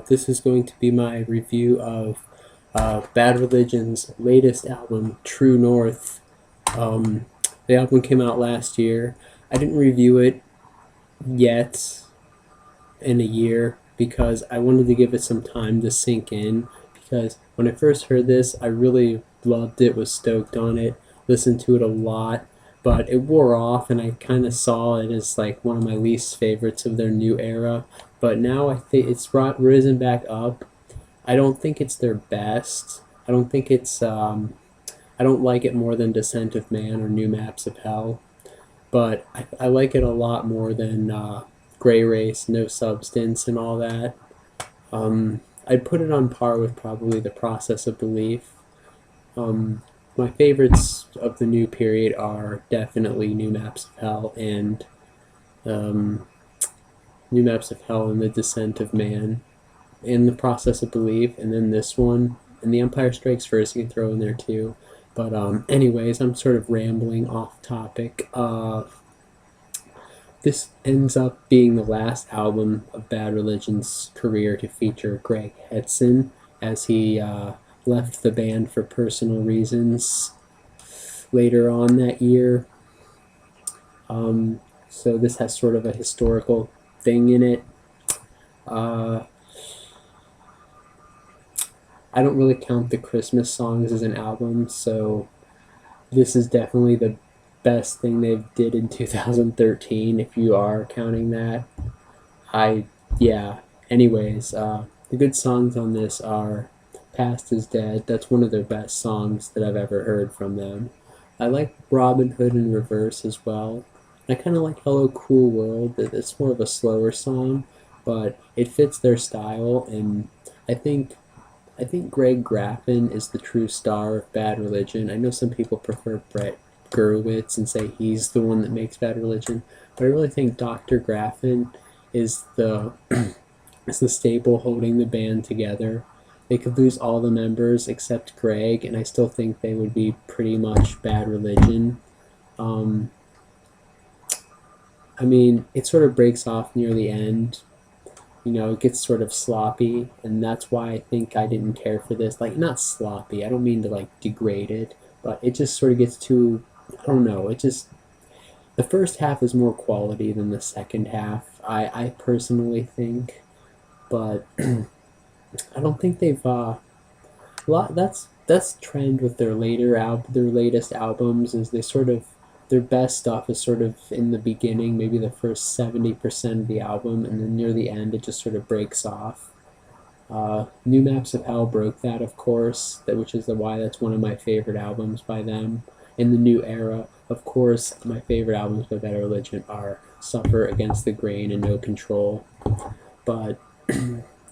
This is going to be my review of Bad Religion's latest album, True North. The album came out last year. I didn't review it yet in a year because I wanted to give it some time to sink in, because when I first heard this, I really loved it, was stoked on it, listened to it a lot, but it wore off and I kind of saw it as like one of my least favorites of their new era. But now I think it's risen back up. I don't think it's their best. I don't think it's I don't like it more than Descent of Man or New Maps of Hell, but I like it a lot more than Gray Race, No Substance, and all that. I'd put it on par with probably The Process of Belief. My favorites of the new period are definitely New Maps of Hell and New Maps of Hell and The Descent of Man, and The Process of Belief, and then this one, and The Empire Strikes First you can throw in there too. But anyways, I'm sort of rambling off topic. This ends up being the last album of Bad Religion's career to feature Greg Hetson, as he left the band for personal reasons later on that year. So this has sort of a historical thing in it. I don't really count the Christmas songs as an album, so this is definitely the best thing they did in 2013, if you are counting that. Yeah. Anyways, the good songs on this are Past is Dead. That's one of their best songs that I've ever heard from them. I like Robin Hood in Reverse as well. I kind of like Hello Cruel World. It's more of a slower song, but it fits their style, and I think Greg Graffin is the true star of Bad Religion. I know some people prefer Brett Gurewitz and say he's the one that makes Bad Religion, but I really think Dr. Graffin is the is the staple holding the band together. They could lose all the members except Greg, and I still think they would be pretty much Bad Religion. I mean, it sort of breaks off near the end. It gets sort of sloppy, and that's why I think I didn't care for this. Like, not sloppy, I don't mean to, like, degrade it, but it just sort of gets too, I don't know, the first half is more quality than the second half, I personally think, but I don't think they've, that's trend with their latest albums, is they sort of, their best stuff is sort of in the beginning, maybe the first 70% of the album, and then near the end it just sort of breaks off. New Maps of Hell broke that, of course, which is why that's one of my favorite albums by them. In the new era, of course, my favorite albums by Bad Religion are Suffer, Against the Grain, and No Control. But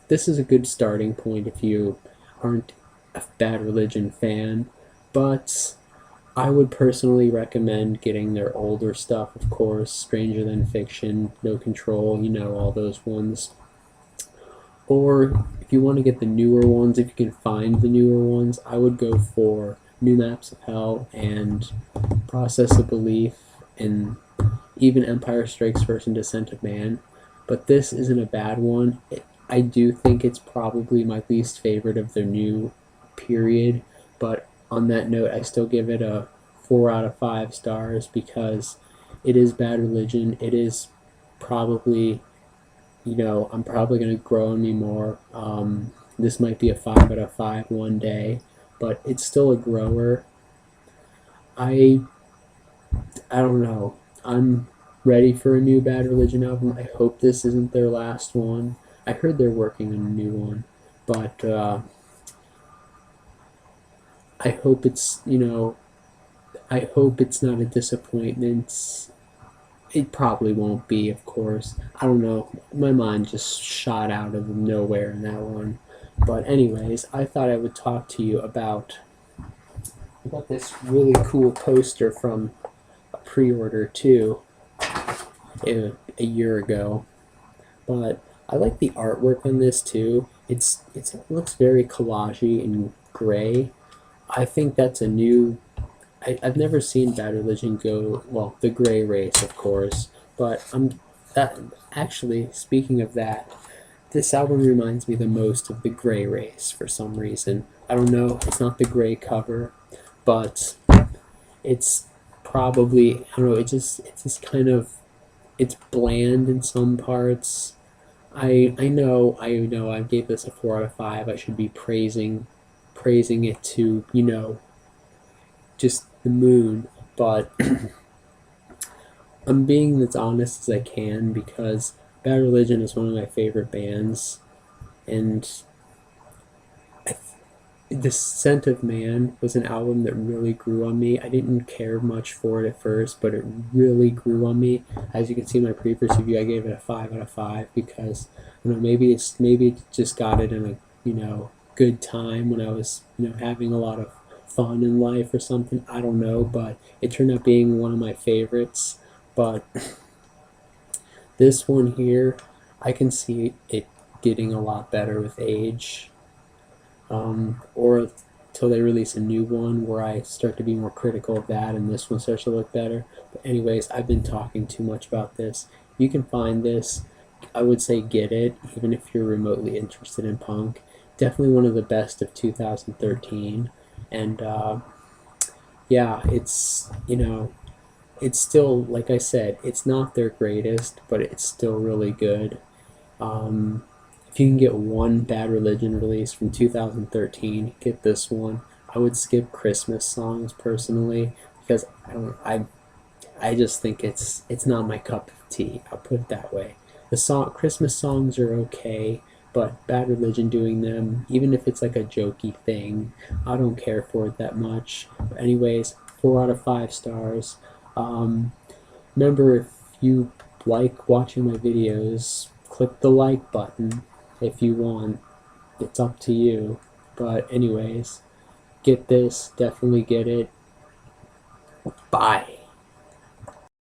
this is a good starting point if you aren't a Bad Religion fan, but I would personally recommend getting their older stuff, of course, Stranger Than Fiction, No Control, all those ones. Or if you want to get the newer ones, if you can find the newer ones, I would go for New Maps of Hell and Process of Belief, and even Empire Strikes First and Descent of Man. But this isn't a bad one. I do think it's probably my least favorite of their new period, but on that note, I still give it a 4 out of 5 stars, because it is Bad Religion. It is probably, I'm probably going to grow on me more. This might be a 5 out of 5 one day, but it's still a grower. I don't know. I'm ready for a new Bad Religion album. I hope this isn't their last one. I heard they're working on a new one, but I hope it's, I hope it's not a disappointment. It probably won't be, of course. I don't know. My mind just shot out of nowhere in that one. But anyways, I thought I would talk to you about this really cool poster from a pre-order too, a year ago. But I like the artwork on this too. It looks very collagey and gray. I think that's a new. I've never seen Bad Religion go, well, the Gray Race, of course, but actually, speaking of that, this album reminds me the most of the Gray Race for some reason. I don't know. It's not the gray cover, but it's probably, I don't know. It's just kind of, it's bland in some parts. I know I gave this a 4 out of 5. I should be praising it to, just the moon, but I'm being as honest as I can because Bad Religion is one of my favorite bands, and The Scent of Man was an album that really grew on me. I didn't care much for it at first, but it really grew on me. As you can see in my previous review, I gave it a 5 out of 5 because maybe it just got it in a good time when I was having a lot of fun in life or something. I don't know, but it turned out being one of my favorites. But this one here, I can see it getting a lot better with age, or till they release a new one where I start to be more critical of that and this one starts to look better. But anyways, I've been talking too much about this. You can find this. I would say get it, even if you're remotely interested in punk. Definitely one of the best of 2013. And yeah, it's still, like I said, it's not their greatest, but it's still really good. If you can get one Bad Religion release from 2013, get this one. I would skip Christmas songs personally because I just think it's not my cup of tea. I'll put it that way. The Christmas songs are okay, but Bad Religion doing them, even if it's like a jokey thing, I don't care for it that much. But anyways, 4 out of 5 stars. Remember, if you like watching my videos, click the like button if you want. It's up to you. But anyways, get this, definitely get it. Bye.